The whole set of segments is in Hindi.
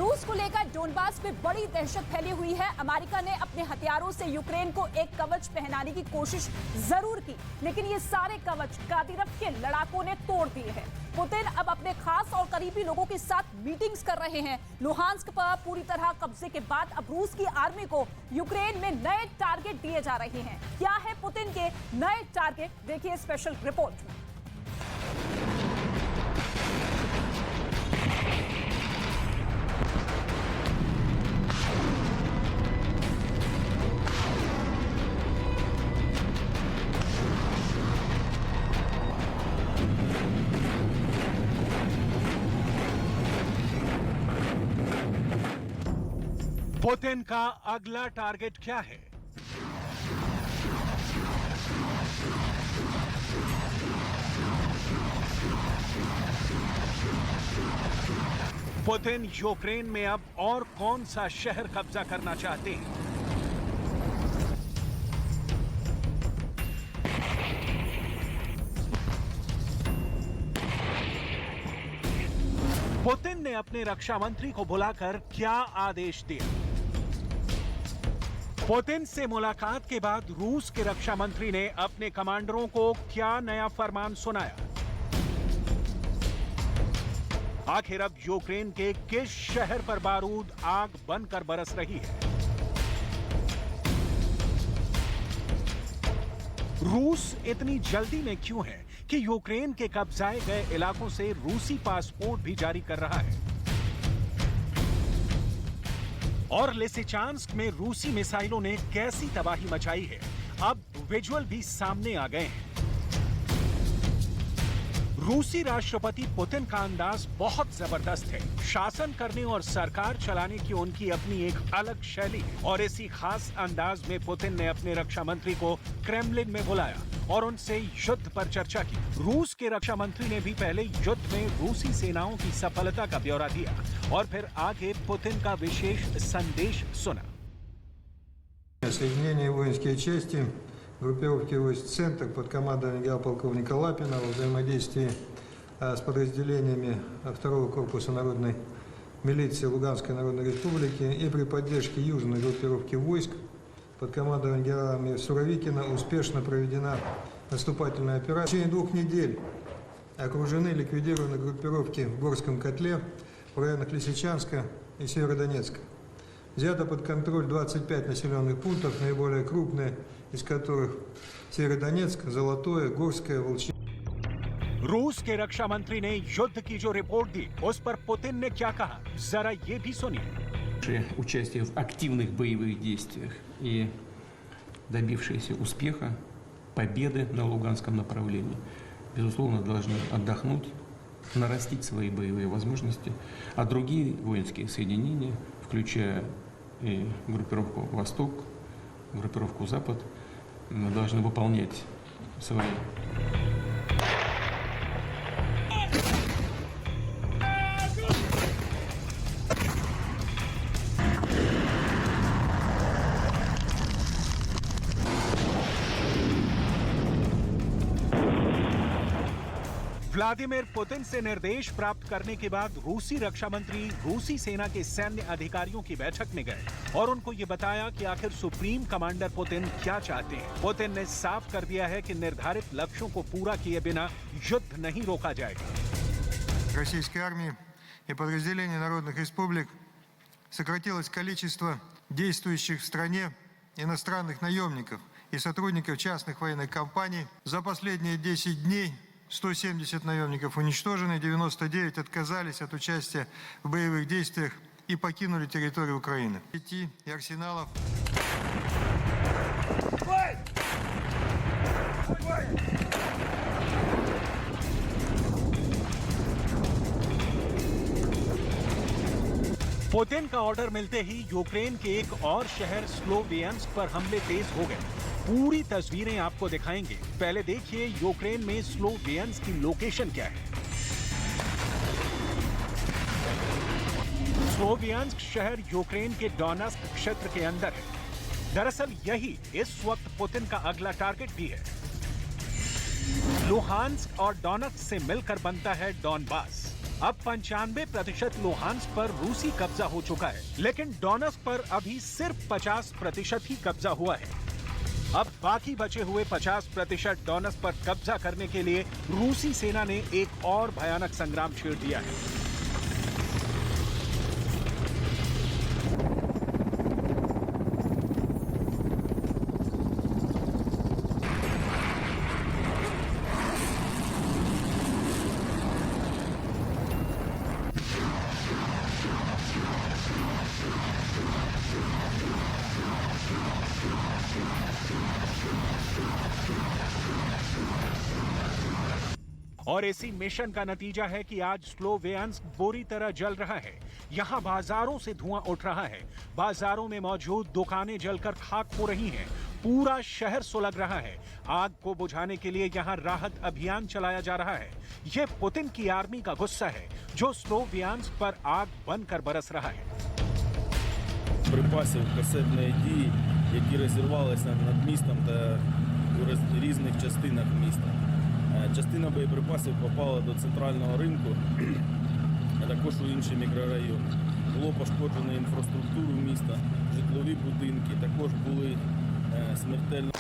रूस को लेकर डोनबास में बड़ी दहशत फैली हुई है। अमेरिका ने अपने हथियारों से यूक्रेन को एक कवच पहनाने की कोशिश जरूर की, लेकिन ये सारे कवच कादिरोव के लड़ाकों ने तोड़ दिए हैं। पुतिन अब अपने खास और करीबी लोगों के साथ मीटिंग्स कर रहे हैं। लुहांस्क पर पूरी तरह कब्जे के बाद अब रूस की आर्मी को यूक्रेन में नए टारगेट दिए जा रहे हैं। क्या है पुतिन के नए टारगेट, देखिए स्पेशल रिपोर्ट में। पुतिन का अगला टारगेट क्या है? पुतिन यूक्रेन में अब और कौन सा शहर कब्जा करना चाहते हैं? पुतिन ने अपने रक्षा मंत्री को बुलाकर क्या आदेश दिया? पुतिन से मुलाकात के बाद रूस के रक्षा मंत्री ने अपने कमांडरों को क्या नया फरमान सुनाया? आखिर अब यूक्रेन के किस शहर पर बारूद आग बनकर बरस रही है? रूस इतनी जल्दी में क्यों है कि यूक्रेन के कब्जाए गए इलाकों से रूसी पासपोर्ट भी जारी कर रहा है? और लिसिचांस्क में रूसी मिसाइलों ने कैसी तबाही मचाई है, अब विजुअल भी सामने आ गए हैं। रूसी राष्ट्रपति पुतिन का अंदाज बहुत जबरदस्त है। शासन करने और सरकार चलाने की उनकी अपनी एक अलग शैली है और इसी खास अंदाज में पुतिन ने अपने रक्षा मंत्री को क्रेमलिन में बुलाया और उनसे युद्ध पर चर्चा की। रूस के रक्षा मंत्री ने भी पहले युद्ध में रूसी सेनाओं की सफलता का ब्यौरा दिया और फिर आगे पुतिन का विशेष संदेश सुना। Соединение воинские части, группировки войск «Центр» под командованием генерал-полковника Лапина во взаимодействии с подразделениями 2-го корпуса народной милиции Луганской Народной Республики и при поддержке южной группировки войск под командованием генерала Суровикина успешно проведена наступательная операция. В течение 2 недель окружены и ликвидированы группировки в Горском котле, в районах Лисичанска и Северодонецка. Взято под контроль 25 населенных пунктов, наиболее крупные из которых Северодонецк, Золотое, Горское, Волчье. रूस के रक्षा मंत्री ने युद्ध की जो रिपोर्ट दी, उस पर पुतिन ने क्या कहा, जरा ये भी सुनिए। Участие в активных боевых действиях и добившиеся успеха, победы на Луганском направлении, безусловно, должны отдохнуть, нарастить свои боевые возможности, а другие воинские соединения, включая и группировку «Восток», группировку «Запад», должны выполнять свои. व्लादिमीर पुतिन से निर्देश प्राप्त करने के बाद रूसी रक्षा मंत्री रूसी सेना के सैन्य अधिकारियों की बैठक में गए और उनको ये बताया कि आखिर सुप्रीम कमांडर पुतिन क्या चाहते हैं। पुतिन ने साफ कर दिया है कि निर्धारित लक्ष्यों को पूरा किए बिना युद्ध नहीं रोका जाएगा। Российской армии и подразделений народных республик сократилось количество действующих в стране иностранных наемников и сотрудников частных военных компаний. За последние 10 дней 170 наемников уничтожены, 99 отказались от участия в боевых действиях и покинули территорию Украины. Сети и арсеналов. पुतिन का ऑर्डर मिलते ही यूक्रेन के एक और शहर स्लोवियांस्क पर हमले तेज हो गए। पूरी तस्वीरें आपको दिखाएंगे। पहले देखिए यूक्रेन में स्लोवियांस्क की लोकेशन क्या है। स्लोवियांस्क शहर यूक्रेन के डोनेत्स्क क्षेत्र के अंदर है। दरअसल यही इस वक्त पुतिन का अगला टारगेट भी है। लुहांस्क और डोनेत्स्क से मिलकर बनता है डोनबास। अब 95% लुहांस्क पर रूसी कब्जा हो चुका है, लेकिन डोनेत्स्क पर अभी सिर्फ 50% ही कब्जा हुआ है। अब बाकी बचे हुए 50% डोनेत्स्क पर कब्जा करने के लिए रूसी सेना ने एक और भयानक संग्राम छेड़ दिया है। और इसी मिशन का नतीजा है कि आज स्लोवियांस्क बुरी तरह जल रहा है। यहाँ बाजारों से धुआं उठ रहा है, बाजारों में मौजूद दुकानें जलकर खाक हो रही हैं, पूरा शहर सुलग रहा है। आग को बुझाने के लिए यहाँ राहत अभियान चलाया जा रहा है। ये पुतिन की आर्मी का गुस्सा है जो स्लोवियांस्क पर आग बनकर बरस रहा है। Припасів касетної дії, які розірвалися над містом та у різних частинах міста. Частина боєприпасів попала до центрального ринку, а також у інші мікрорайони. Було пошкоджено інфраструктуру міста, житлові будинки, також були смертельно.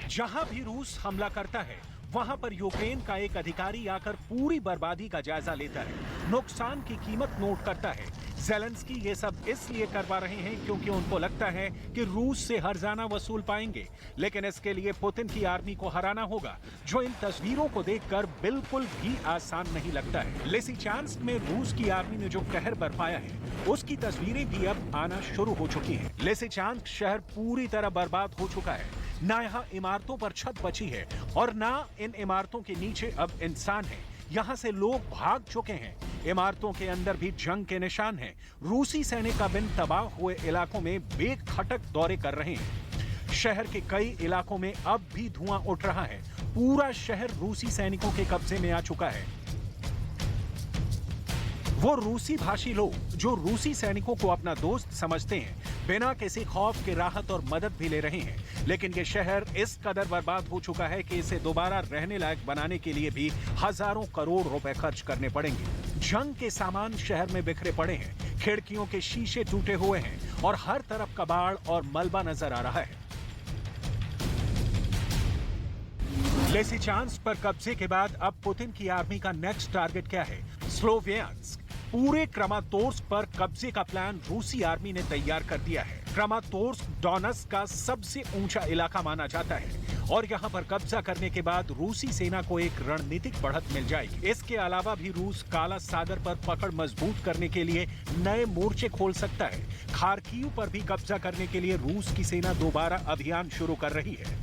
जहां भी रूस हमला करता है वहां पर यूक्रेन का एक अधिकारी आकर पूरी बर्बादी का जायजा लेता है, नुकसान की कीमत नोट करता है। ज़ेलेंस्की ये सब इसलिए करवा रहे हैं क्योंकि उनको लगता है कि रूस से हर्जाना वसूल पाएंगे, लेकिन इसके लिए पुतिन की आर्मी को हराना होगा, जो इन तस्वीरों को देखकर बिल्कुल भी आसान नहीं लगता है। लिसिचांस्क में रूस की आर्मी ने जो कहर बरपाया है उसकी तस्वीरें भी अब आना शुरू हो चुकी हैं। लिसिचांस्क शहर पूरी तरह बर्बाद हो चुका है, ना यहाँ इमारतों पर छत बची है और ना इन इमारतों के नीचे अब इंसान है। यहाँ से लोग भाग चुके हैं, इमारतों के अंदर भी जंग के निशान हैं। रूसी सैनिक अब इन तबाह हुए इलाकों में बेखटक दौरे कर रहे हैं। शहर के कई इलाकों में अब भी धुआं उठ रहा है, पूरा शहर रूसी सैनिकों के कब्जे में आ चुका है। वो रूसी भाषी लोग जो रूसी सैनिकों को अपना दोस्त समझते हैं, बिना किसी खौफ के राहत और मदद भी ले रहे हैं, लेकिन ये शहर इस कदर बर्बाद हो चुका है कि इसे दोबारा रहने लायक बनाने के लिए भी हजारों करोड़ रुपए खर्च करने पड़ेंगे। जंग के सामान शहर में बिखरे पड़े हैं, खिड़कियों के शीशे टूटे हुए हैं और हर तरफ कबाड़ और मलबा नजर आ रहा है। लिसिचांस्क पर कब्जे के बाद अब पुतिन की आर्मी का नेक्स्ट टारगेट क्या है? स्लोवियांस्क। पूरे क्रामातोर्स्क पर कब्जे का प्लान रूसी आर्मी ने तैयार कर दिया है। क्रामातोर्स्क डोनेत्स्क का सबसे ऊंचा इलाका माना जाता है और यहाँ पर कब्जा करने के बाद रूसी सेना को एक रणनीतिक बढ़त मिल जाएगी। इसके अलावा भी रूस काला सागर पर पकड़ मजबूत करने के लिए नए मोर्चे खोल सकता है। खार्किव पर भी कब्जा करने के लिए रूस की सेना दोबारा अभियान शुरू कर रही है।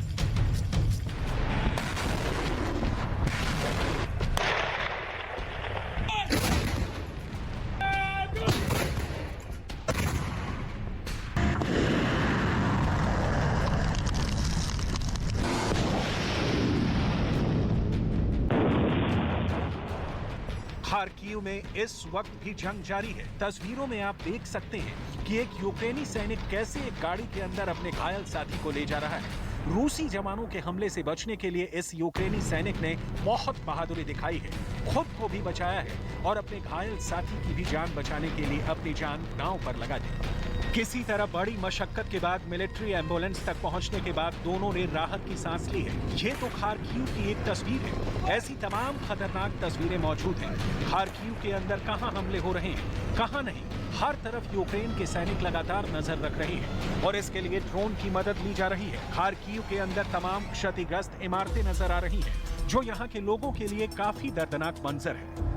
खार्किव में इस वक्त भी जंग जारी है। तस्वीरों में आप देख सकते हैं कि एक यूक्रेनी सैनिक कैसे एक गाड़ी के अंदर अपने घायल साथी को ले जा रहा है। रूसी जवानों के हमले से बचने के लिए इस यूक्रेनी सैनिक ने बहुत बहादुरी दिखाई है, खुद को भी बचाया है और अपने घायल साथी की भी जान बचाने के लिए अपनी जान दांव पर लगा दी। किसी तरह बड़ी मशक्कत के बाद मिलिट्री एम्बुलेंस तक पहुंचने के बाद दोनों ने राहत की सांस ली है। ये तो खार्किव की एक तस्वीर है, ऐसी तमाम खतरनाक तस्वीरें मौजूद हैं। खार्किव के अंदर कहां हमले हो रहे हैं, कहां नहीं, हर तरफ यूक्रेन के सैनिक लगातार नजर रख रहे हैं और इसके लिए ड्रोन की मदद ली जा रही है। खार्किव के अंदर तमाम क्षतिग्रस्त इमारतें नजर आ रही हैं, जो यहाँ के लोगों के लिए काफी दर्दनाक मंजर है।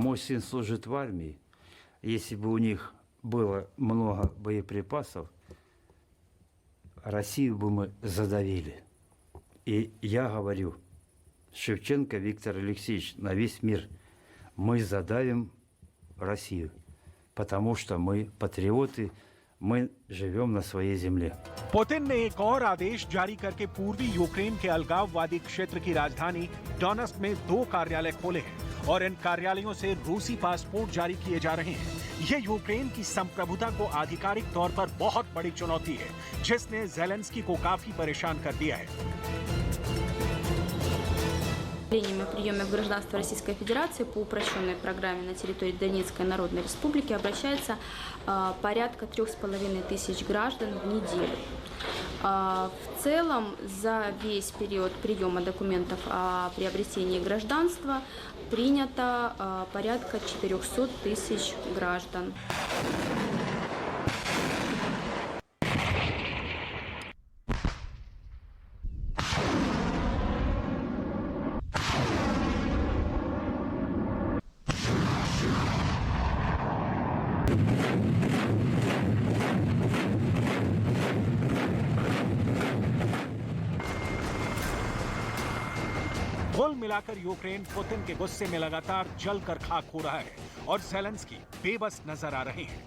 Мой сын служит в армии. Если бы у них было много боеприпасов, Россию бы мы задавили. И я говорю, Шевченко Виктор Алексеевич на весь мир. Мы задавим Россию, потому что мы патриоты, мы живем на своей земле. पुतिन ने एक और आदेश जारी करके पूर्वी यूक्रेन के अलगाववादी क्षेत्र की राजधानी डोनेत्स्क में 2 कार्यालय खोले हैं और इन कार्यालयों से रूसी पासपोर्ट जारी किए जा रहे हैं। ये यूक्रेन की संप्रभुता को आधिकारिक तौर पर बहुत बड़ी चुनौती है, जिसने ज़ेलेंस्की को काफी परेशान कर दिया है। О приеме в гражданство Российской Федерации по упрощенной программе на территории Донецкой Народной Республики обращается порядка 3500 граждан в неделю. В целом, за весь период приема документов о приобретении гражданства принято порядка 400 тысяч граждан. कुल मिलाकर यूक्रेन पुतिन के गुस्से में लगातार जलकर खाक हो रहा है और ज़ेलेंस्की बेबस नजर आ रहे हैं।